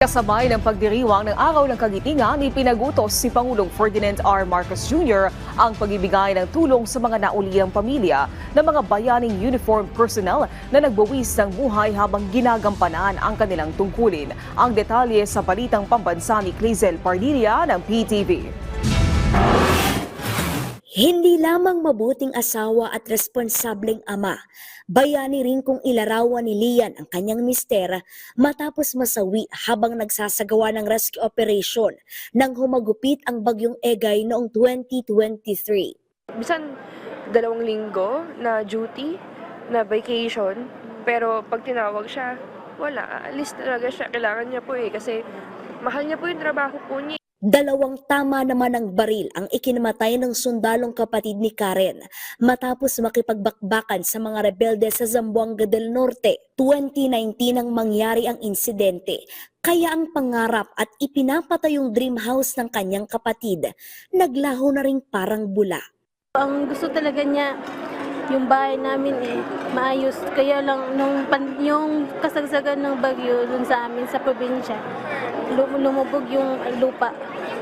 Kasabay ng pagdiriwang ng Araw ng Kagitingan, ipinagutos si Pangulong Ferdinand R. Marcos Jr. ang pagbibigay ng tulong sa mga nauliyang pamilya ng mga bayaning uniform personnel na nagbuwis ng buhay habang ginagampanan ang kanilang tungkulin. Ang detalye sa balitang pambansa ni Clizel Pardilla ng PTV. Hindi lamang mabuting asawa at responsableng ama, bayani rin kung ilarawan ni Lian ang kanyang mister matapos masawi habang nagsasagawa ng rescue operation nang humagupit ang bagyong Egay noong 2023. Bisan 2 linggo na duty, na vacation, pero pag tinawag siya, wala, aalis talaga siya. Kailangan niya po kasi mahal niya po yung trabaho po niya. 2 tama naman ng baril ang ikinamatay ng sundalong kapatid ni Karen matapos makipagbakbakan sa mga rebelde sa Zamboanga del Norte. 2019 ang mangyari ang insidente, kaya ang pangarap at ipinapatayong dream house ng kanyang kapatid naglaho na ring parang bula. Ang gusto talaga niya, yung bahay namin maayos. Kaya lang yung kasagsagan ng bagyo dun sa amin sa probinsya, lumubog yung lupa.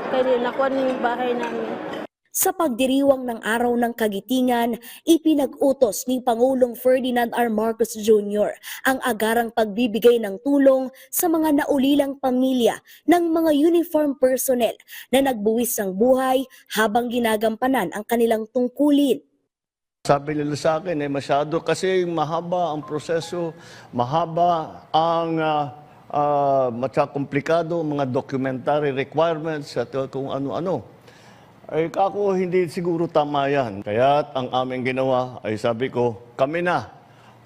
Kaya nakuha na yung bahay namin. Sa pagdiriwang ng Araw ng Kagitingan, ipinag-utos ni Pangulong Ferdinand R. Marcos Jr. ang agarang pagbibigay ng tulong sa mga naulilang pamilya ng mga uniform personnel na nagbuwis ng buhay habang ginagampanan ang kanilang tungkulin. Sabi nila sa akin, masyado kasi mahaba ang proseso, mahaba ang komplikado, mga documentary requirements at kung ano-ano. Ay kako hindi siguro tama yan. Kaya ang aming ginawa ay sabi ko, kami na,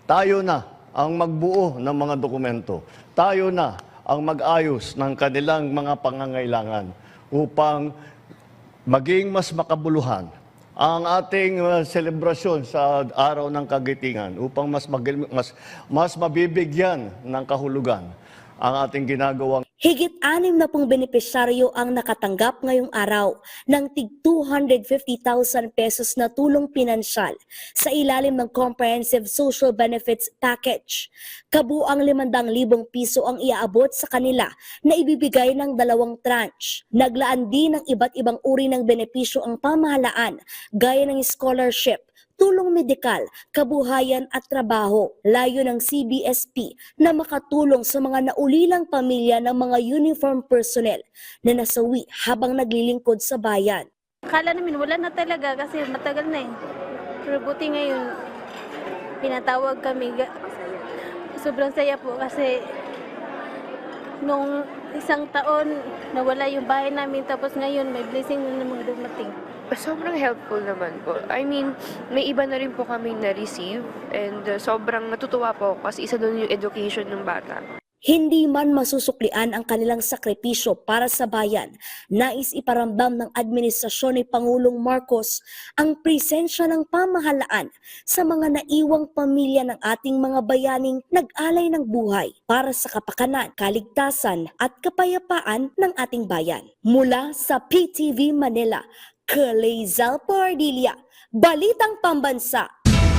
tayo na ang magbuo ng mga dokumento. Tayo na ang mag-ayos ng kanilang mga pangangailangan upang maging mas makabuluhan ang ating selebrasyon sa Araw ng Kagitingan upang mas mabibigyan ng kahulugan ang ating ginagawang. Higit 60 benepisyaryo ang nakatanggap ngayong araw ng tig 250,000 pesos na tulong pinansyal sa ilalim ng Comprehensive Social Benefits Package. Kabuang 500,000 piso ang iaabot sa kanila na ibibigay ng 2 tranche. Naglaan din ng iba't ibang uri ng benepisyo ang pamahalaan gaya ng scholarship, tulong medikal, kabuhayan at trabaho. Layo ng CBSP na makatulong sa mga naulilang pamilya ng mga uniform personnel na nasawi habang naglilingkod sa bayan. Akala namin wala na talaga kasi matagal na Pero buti ngayon, pinatawag kami. Sobrang saya po kasi nung 1 taon nawala yung bahay namin tapos ngayon may blessing na mga dumating. Sobrang helpful naman po. I mean, may iba na rin po kami na-receive and sobrang natutuwa po kasi isa doon yung education ng bata. Hindi man masusuklian ang kanilang sakripisyo para sa bayan, nais iparamdam ng administrasyon ni Pangulong Marcos ang presensya ng pamahalaan sa mga naiwang pamilya ng ating mga bayaning nag-alay ng buhay para sa kapakanan, kaligtasan at kapayapaan ng ating bayan. Mula sa PTV Manila, Clizel Pardilla, Balitang Pambansa.